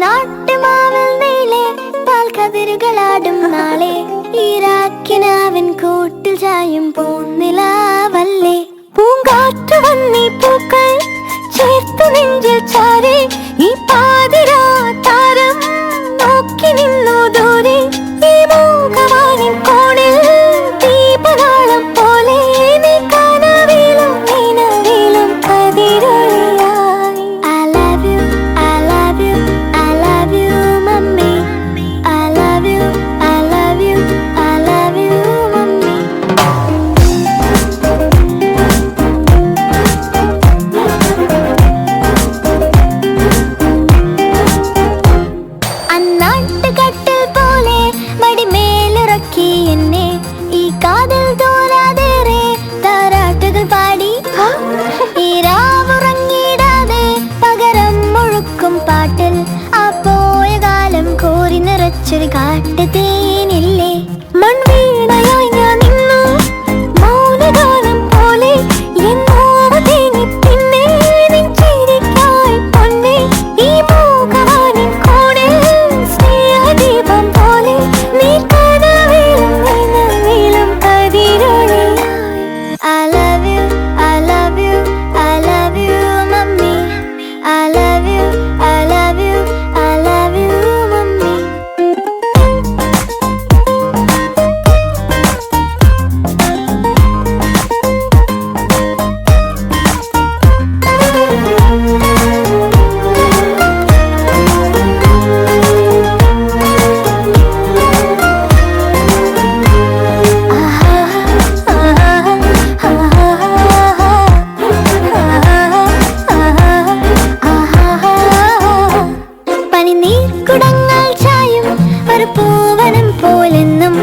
നാട്ടുമാവിൽ നീളെ പാൽക്കതിരുകളാടും നാളെ ഈരാക്കിനാവിൻ കൂട്ടിൽ ചായും പൂന്നിലാവല്ലേ പൂങ്കാറ്റു വന്നീ പൂക്കൾ ചേർത്തു നെഞ്ചിൽ ചാരി ഈ പാതിരാ താരം നോക്കി നിന്നു ദൂരെ ഈ മൂകവാനിൻ കോണിൽ ദീപനാളം പോലെ നീ കനവിലും നിലവിലും കതിരൊളിയായി I love you, I love you, I love you, mummy. I love you, I love you, I love you, mummy. അന്നാട്ടുകട്ടിൽ പോലെ മടിമേലിറക്കി എന്നെ ഈ കാതിൽ തോരാതേറെ താരാട്ടുകൾ പാടി ഈ രാവുറങ്ങിടാതെ പകരം മുഴുക്കും പാട്ടിൽ ആ പോയ കാലം കോരി നിറച്ചൊരു കാട്ടു തേനില്ലേ മൺവീണയായി ഞാൻ നിന്നു മൗനഗാനം പോലെ എന്നോവ തേങ്ങി പിന്നെ നിൻ ചിരിക്കായി പൊന്നെ ഈ മൂകവാനിൻ കോണിൽ സ്നേഹദീപം പോലെ നീ കനവിലും നിലവിലും കതിരൊളിയായി I love you, I love you, I love you, mummy. I love you, I love you, I love you, mummy. പനിനീർക്കുടങ്ങൾ ചായും ഒരു പൂവനം പോലെന്നും